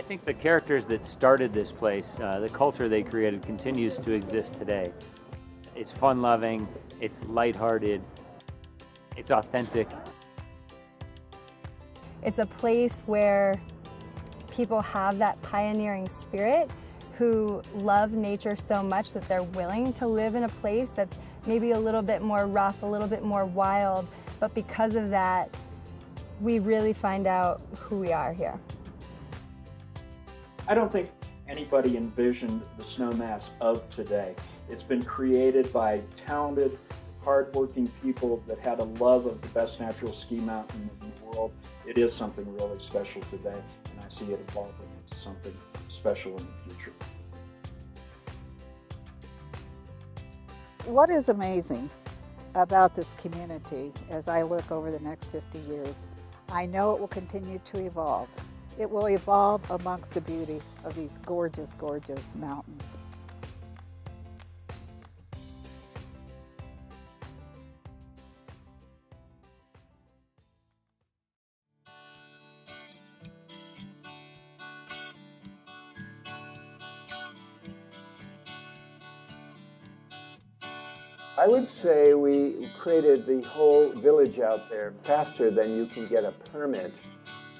think the characters that started this place, the culture they created, continues to exist today. It's fun-loving, it's lighthearted, it's authentic. It's a place where people have that pioneering spirit, who love nature so much that they're willing to live in a place that's maybe a little bit more rough, a little bit more wild, but because of that, we really find out who we are here. I don't think anybody envisioned the Snowmass of today. It's been created by talented, hardworking people that had a love of the best natural ski mountain in the world. It is something really special today, and I see it evolving into something special in the future. What is amazing about this community as I look over the next 50 years, I know it will continue to evolve. It will evolve amongst the beauty of these gorgeous, gorgeous mountains. I would say we created the whole village out there faster than you can get a permit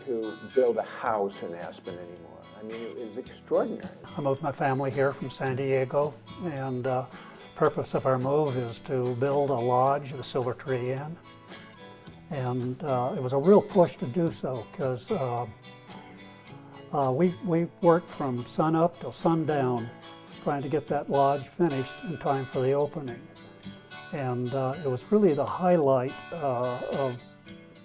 to build a house in Aspen anymore. I mean, it was extraordinary. I moved my family here from San Diego, and the purpose of our move is to build a lodge, the Silver Tree Inn. And it was a real push to do so, because we worked from sun up till sundown trying to get that lodge finished in time for the opening. And it was really the highlight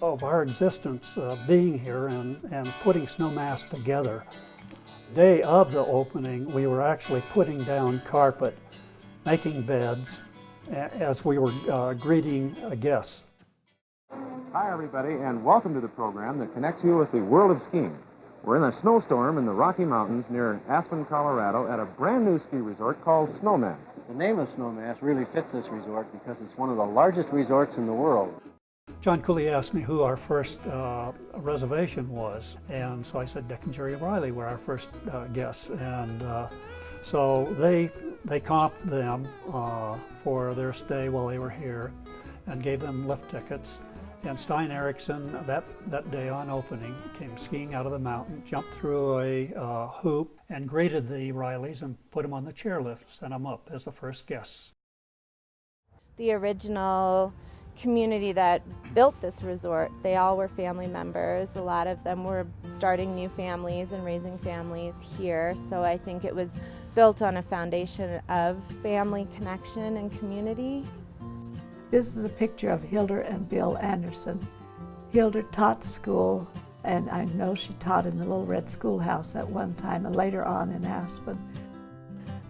of our existence, being here and putting Snowmass together. The day of the opening, we were actually putting down carpet, making beds, as we were greeting guests. Hi everybody, and welcome to the program that connects you with the world of skiing. We're in a snowstorm in the Rocky Mountains near Aspen, Colorado at a brand new ski resort called Snowmass. The name of Snowmass really fits this resort because it's one of the largest resorts in the world. John Cooley asked me who our first reservation was, and so I said Dick and Jerry Riley were our first guests, and so they comped them for their stay while they were here and gave them lift tickets. And Stein Erickson, that day on opening, came skiing out of the mountain, jumped through a hoop, and greeted the Rileys and put them on the chairlift, sent them up as the first guests. The original community that built this resort, they all were family members. A lot of them were starting new families and raising families here, so I think it was built on a foundation of family connection and community. This is a picture of Hilda and Bill Anderson. Hilda taught school, and I know she taught in the Little Red Schoolhouse at one time and later on in Aspen.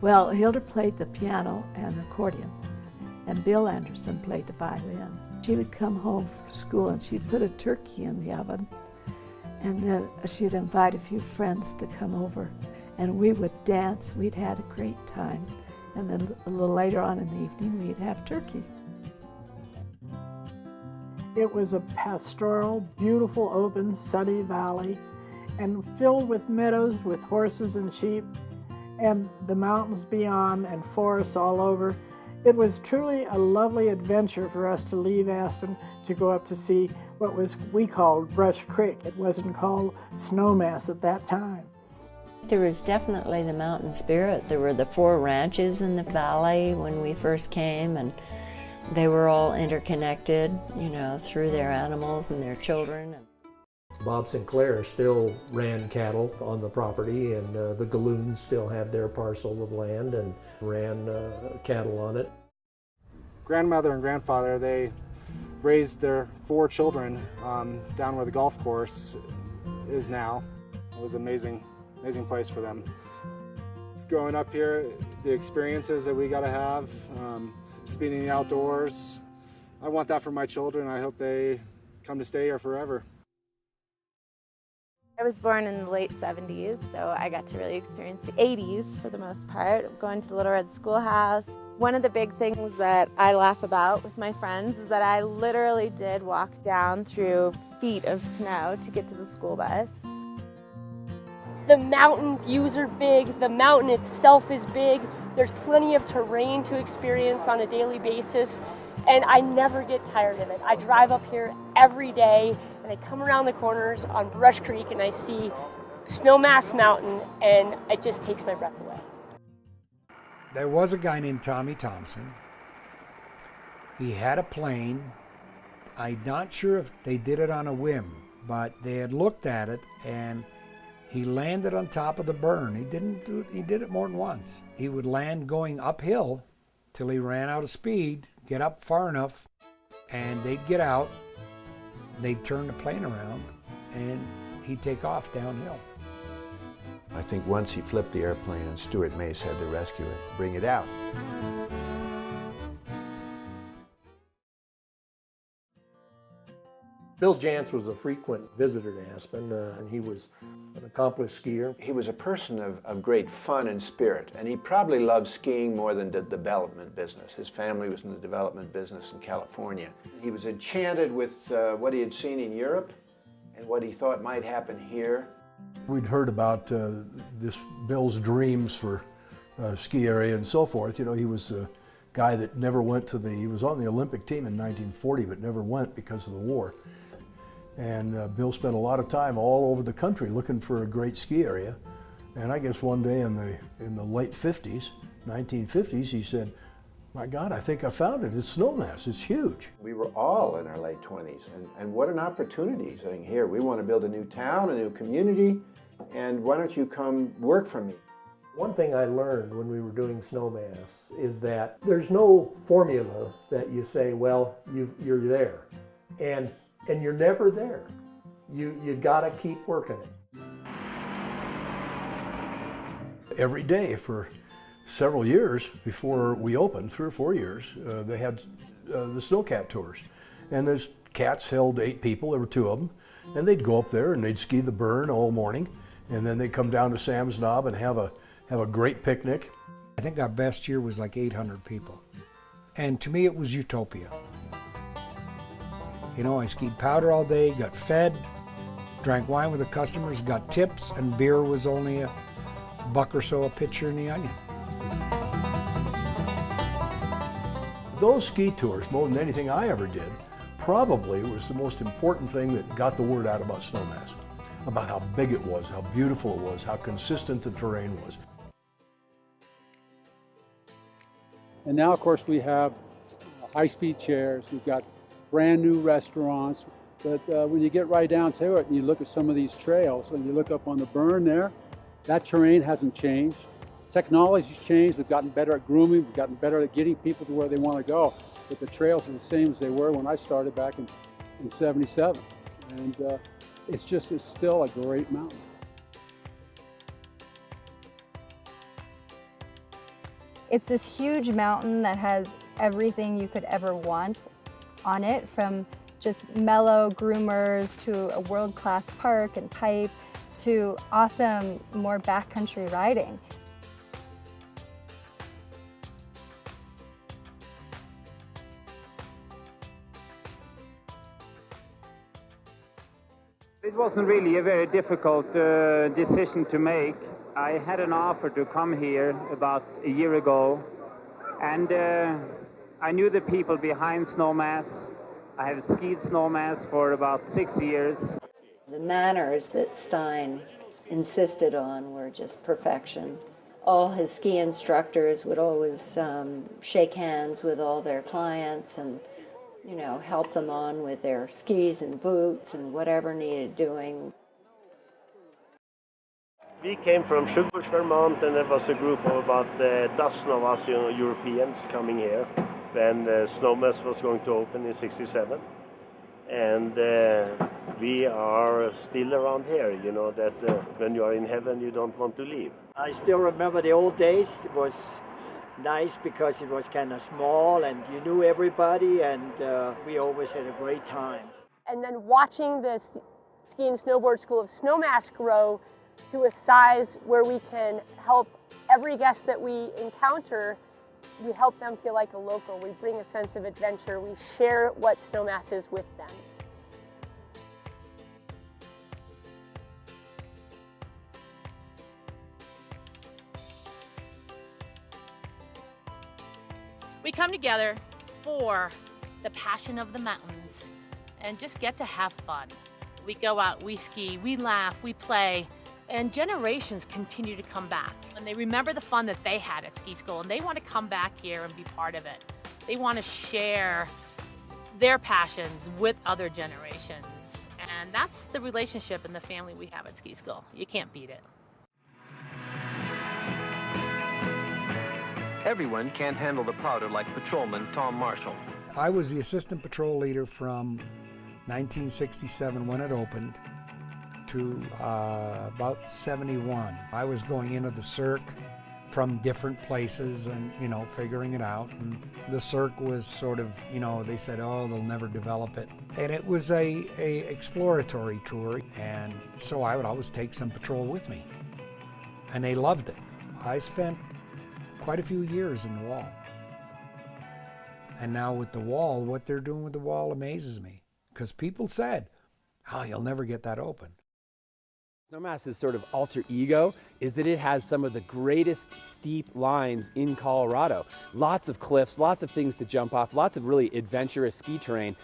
Well, Hilda played the piano and accordion, and Bill Anderson played the violin. She would come home from school and she'd put a turkey in the oven, and then she'd invite a few friends to come over, and we would dance. We'd had a great time, and then a little later on in the evening we'd have turkey. It was a pastoral, beautiful, open, sunny valley, and filled with meadows with horses and sheep, and the mountains beyond and forests all over. It was truly a lovely adventure for us to leave Aspen to go up to see what we called Brush Creek. It wasn't called Snowmass at that time. There was definitely the mountain spirit. There were the 4 ranches in the valley when we first came, and they were all interconnected, you know, through their animals and their children. Bob Sinclair still ran cattle on the property, and the Galloons still had their parcel of land and ran cattle on it. Grandmother and grandfather, they raised their 4 children down where the golf course is now. It was an amazing place for them. Growing up here, the experiences that we got to have, speeding in the outdoors. I want that for my children. I hope they come to stay here forever. I was born in the late 70s, so I got to really experience the 80s for the most part, going to the Little Red Schoolhouse. One of the big things that I laugh about with my friends is that I literally did walk down through feet of snow to get to the school bus. The mountain views are big, the mountain itself is big, there's plenty of terrain to experience on a daily basis, and I never get tired of it. I drive up here every day, and I come around the corners on Brush Creek and I see Snowmass Mountain, and it just takes my breath away. There was a guy named Tommy Thompson. He had a plane. I'm not sure if they did it on a whim, but they had looked at it, and he landed on top of the burn. He did it more than once. He would land going uphill till he ran out of speed, get up far enough, and they'd get out. They'd turn the plane around, and he'd take off downhill. I think once he flipped the airplane and Stuart Mace had to rescue it, bring it out. Bill Janss was a frequent visitor to Aspen, and he was an accomplished skier. He was a person of great fun and spirit, and he probably loved skiing more than the development business. His family was in the development business in California. He was enchanted with what he had seen in Europe and what he thought might happen here. We'd heard about this Bill's dreams for ski area and so forth. You know, he was a guy that never went to he was on the Olympic team in 1940, but never went because of the war. And Bill spent a lot of time all over the country looking for a great ski area. And I guess one day in the late 50s, 1950s, he said, "My God, I think I found it. It's Snowmass. It's huge." We were all in our late 20s, and what an opportunity saying, here, we want to build a new town, a new community, and why don't you come work for me? One thing I learned when we were doing Snowmass is that there's no formula that you say, well, you're there. And you're never there. You gotta keep working it. Every day for several years before we opened, 3 or 4 years, they had the snowcat tours. And those cats held 8 people, there were 2 of them, and they'd go up there and they'd ski the burn all morning, and then they'd come down to Sam's Knob and have a great picnic. I think our best year was like 800 people. And to me, it was utopia. You know, I skied powder all day, got fed, drank wine with the customers, got tips, and beer was only $1 or so a pitcher in the Onion. Those ski tours, more than anything I ever did, probably was the most important thing that got the word out about Snowmass, about how big it was, how beautiful it was, how consistent the terrain was. And now, of course, we have high-speed chairs. We've got brand new restaurants. But when you get right down to it and you look at some of these trails and you look up on the burn there, that terrain hasn't changed. Technology's changed. We've gotten better at grooming. We've gotten better at getting people to where they want to go. But the trails are the same as they were when I started back in 77. And it's still a great mountain. It's this huge mountain that has everything you could ever want on it, from just mellow groomers to a world-class park and pipe to awesome, more backcountry riding. It wasn't really a very difficult decision to make. I had an offer to come here about a year ago, and I knew the people behind Snowmass. I have skied Snowmass for about 6 years. The manners that Stein insisted on were just perfection. All his ski instructors would always shake hands with all their clients and, you know, help them on with their skis and boots and whatever needed doing. We came from Sugarbush, Vermont, and there was a group of about a dozen of us, Europeans coming here when Snowmass was going to open in '67. And we are still around here, you know, that when you are in heaven, you don't want to leave. I still remember the old days. It was nice because it was kind of small and you knew everybody, and we always had a great time. And then watching this ski and snowboard school of Snowmass grow to a size where we can help every guest that we encounter, we help them feel like a local. We bring a sense of adventure. We share what Snowmass is with them. We come together for the passion of the mountains and just get to have fun. We go out, we ski, we laugh, we play, and generations continue to come back. And they remember the fun that they had at ski school, and they want to come back here and be part of it. They want to share their passions with other generations. And that's the relationship and the family we have at ski school. You can't beat it. Everyone can't handle the powder like patrolman Tom Marshall. I was the assistant patrol leader from 1967 when it opened to about 71. I was going into the cirque from different places and, you know, figuring it out. And the cirque was sort of, you know, they said, oh, they'll never develop it. And it was a exploratory tour. And so I would always take some patrol with me. And they loved it. I spent quite a few years in the wall. And now with the wall, what they're doing with the wall amazes me. Because people said, oh, you'll never get that open. Snowmass's sort of alter ego is that it has some of the greatest steep lines in Colorado. Lots of cliffs, lots of things to jump off, lots of really adventurous ski terrain.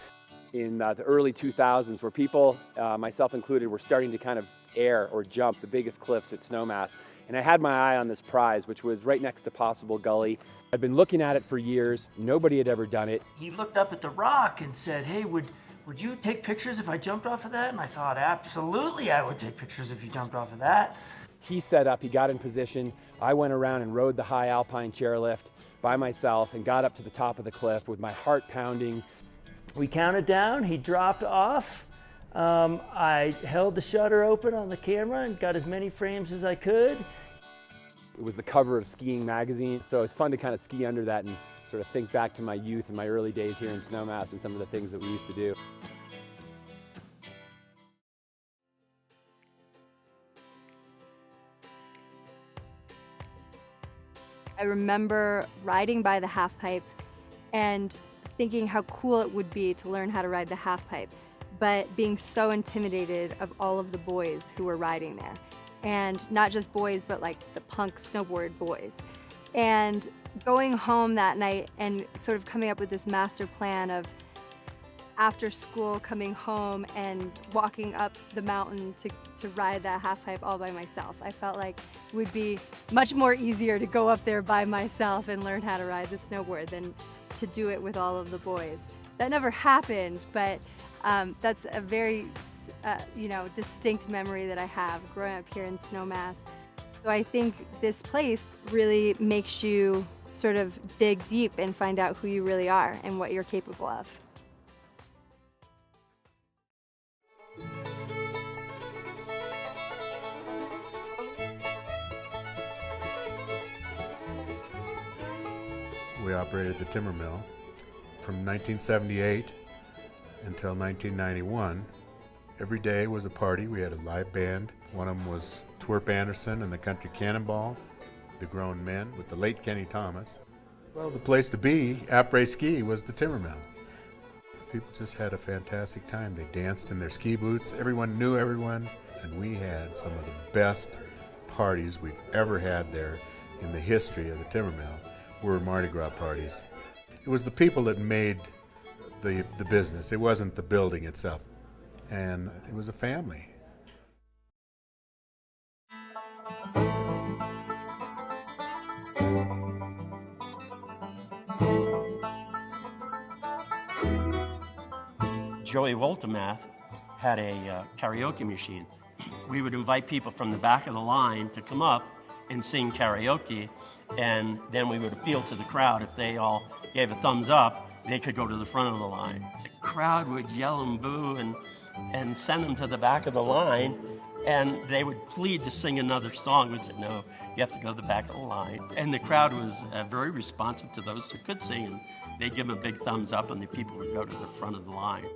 In the early 2000s, where people, myself included, were starting to kind of air or jump the biggest cliffs at Snowmass. And I had my eye on this prize, which was right next to Possible Gully. I'd been looking at it for years. Nobody had ever done it. He looked up at the rock and said, hey, would you take pictures if I jumped off of that? And I thought, absolutely, I would take pictures if you jumped off of that. He set up, he got in position. I went around and rode the high alpine chairlift by myself and got up to the top of the cliff with my heart pounding. We counted down, he dropped off. I held the shutter open on the camera and got as many frames as I could. It was the cover of Skiing magazine, so it's fun to kind of ski under that and sort of think back to my youth and my early days here in Snowmass and some of the things that we used to do. I remember riding by the half pipe and thinking how cool it would be to learn how to ride the half pipe, but being so intimidated of all of the boys who were riding there. And not just boys, but like the punk snowboard boys. And going home that night and sort of coming up with this master plan of after school coming home and walking up the mountain to ride that half pipe all by myself. I felt like it would be much more easier to go up there by myself and learn how to ride the snowboard than to do it with all of the boys. That never happened, but that's a very distinct memory that I have growing up here in Snowmass. So I think this place really makes you sort of dig deep and find out who you really are and what you're capable of. We operated the timber mill from 1978 until 1991. Every day was a party. We had a live band. One of them was Twerp Anderson and the Country Cannonball, the Grown Men with the late Kenny Thomas. Well, the place to be, après-ski, was the timber mill. People just had a fantastic time. They danced in their ski boots. Everyone knew everyone, and we had some of the best parties we've ever had there in the history of the timber mill were Mardi Gras parties. It was the people that made the business. It wasn't the building itself. And it was a family. Joey Woltemath had a karaoke machine. We would invite people from the back of the line to come up and sing karaoke, and then we would appeal to the crowd. If they all gave a thumbs up, they could go to the front of the line. The crowd would yell and boo and send them to the back of the line, and they would plead to sing another song. We said, no, you have to go to the back of the line. And the crowd was very responsive to those who could sing, and they'd give them a big thumbs up, and the people would go to the front of the line.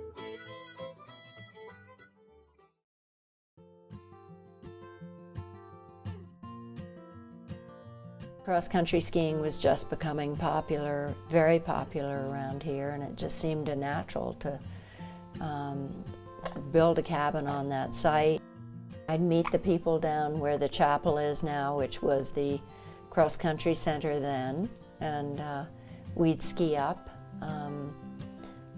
Cross-country skiing was just becoming popular, very popular around here, and it just seemed natural to build a cabin on that site. I'd meet the people down where the chapel is now, which was the cross-country center then, and We'd ski up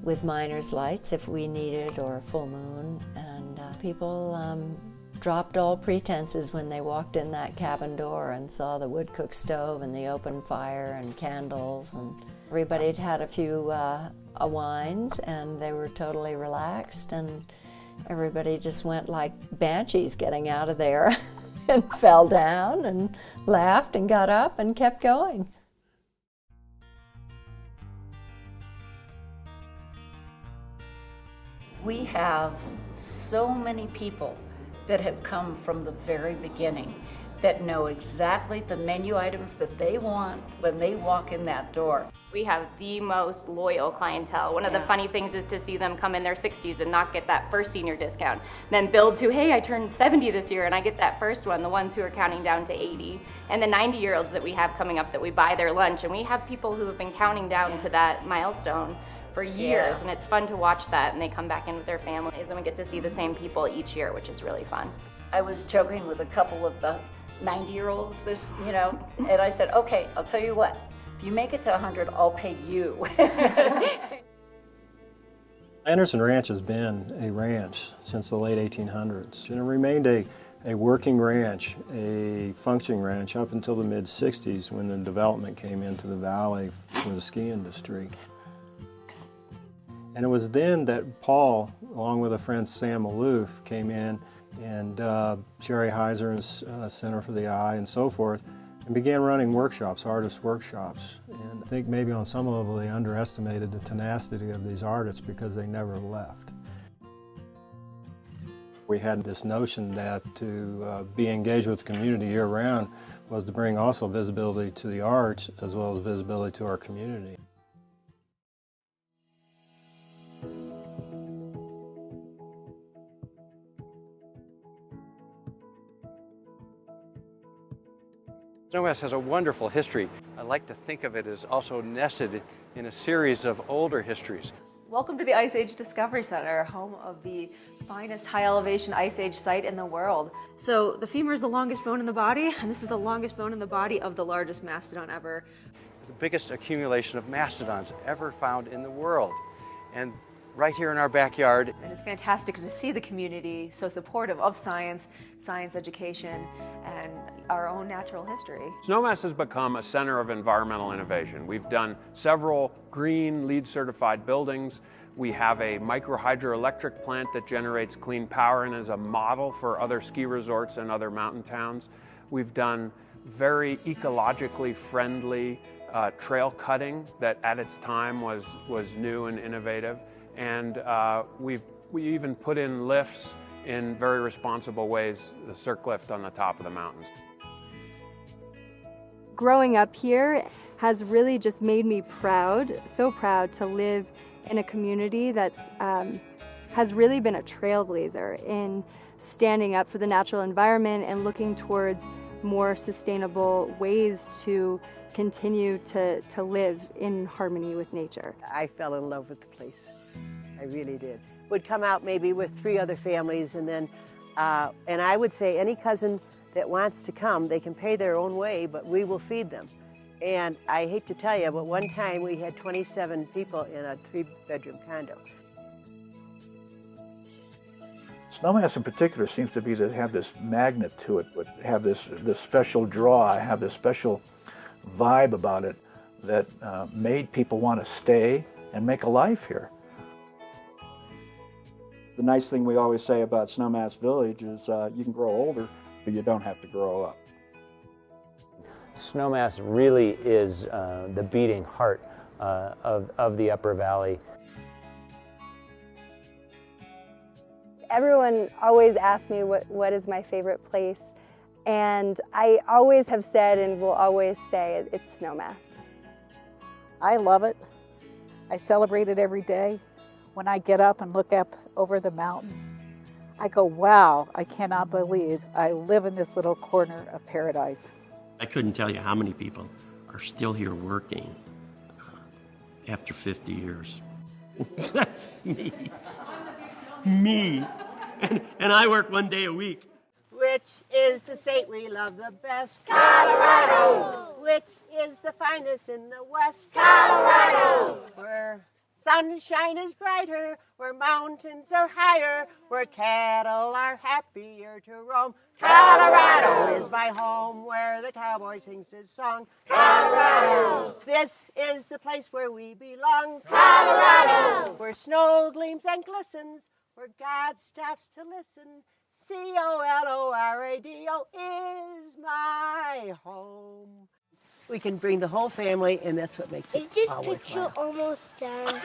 with miner's lights if we needed, or a full moon, and people dropped all pretenses when they walked in that cabin door and saw the wood cook stove and the open fire and candles, and everybody'd had a few wines and they were totally relaxed, and everybody just went like banshees getting out of there and fell down and laughed and got up and kept going. We have so many people that have come from the very beginning that know exactly the menu items that they want when they walk in that door. We have the most loyal clientele. One of the funny things is to see them come in their 60s and not get that first senior discount. Then build to, hey, I turned 70 this year and I get that first one, the ones who are counting down to 80. And the 90-year-olds that we have coming up that we buy their lunch, and we have people who have been counting down to that milestone for years, and it's fun to watch that, and they come back in with their families, and we get to see the same people each year, which is really fun. I was joking with a couple of the 90-year-olds this, and I said, okay, I'll tell you what, if you make it to 100, I'll pay you. Anderson Ranch has been a ranch since the late 1800s, and it remained a working ranch, a functioning ranch up until the mid-60s when the development came into the valley for the ski industry. And it was then that Paul, along with a friend Sam Maloof, came in, and Jerry Heiser's Center for the Eye and so forth, and began running workshops, artist workshops. And I think maybe on some level they underestimated the tenacity of these artists because they never left. We had this notion that to be engaged with the community year-round was to bring also visibility to the arts as well as visibility to our community. Snowmass has a wonderful history. I like to think of it as also nested in a series of older histories. Welcome to the Ice Age Discovery Center, home of the finest high-elevation Ice Age site in the world. So the femur is the longest bone in the body, and this is the longest bone in the body of the largest mastodon ever. The biggest accumulation of mastodons ever found in the world. And right here in our backyard. And it's fantastic to see the community so supportive of science, science education, and our own natural history. Snowmass has become a center of environmental innovation. We've done several green LEED certified buildings. We have a micro-hydroelectric plant that generates clean power and is a model for other ski resorts and other mountain towns. We've done very ecologically friendly trail cutting that at its time was new and innovative. And we even put in lifts in very responsible ways, the Cirque lift on the top of the mountains. Growing up here has really just made me proud, so proud to live in a community that's has really been a trailblazer in standing up for the natural environment and looking towards more sustainable ways to continue to live in harmony with nature. I fell in love with the place. I really did. Would come out maybe with 3 other families, and then, and I would say any cousin that wants to come, they can pay their own way, but we will feed them. And I hate to tell you, but one time we had 27 people in a 3-bedroom condo. Snowmass in particular seems to be to have this magnet to it, but have this special draw, have this special vibe about it that made people want to stay and make a life here. The nice thing we always say about Snowmass Village is you can grow older, but you don't have to grow up. Snowmass really is the beating heart of the Upper Valley. Everyone always asks me what is my favorite place, and I always have said and will always say it's Snowmass. I love it. I celebrate it every day. When I get up and look up over the mountain, I go, wow, I cannot believe I live in this little corner of paradise. I couldn't tell you how many people are still here working after 50 years. That's me. Me. And I work 1 day a week. Well, Which is the state we love the best? Colorado. Which is the finest in the West? Colorado. Where sunshine is brighter, where mountains are higher, where cattle are happier to roam. Colorado is my home, where the cowboy sings his song. Colorado. This is the place where we belong. Colorado. Where snow gleams and glistens, where God stops to listen. Colorado is my home. We can bring the whole family, and that's what makes it all worthwhile. Almost done.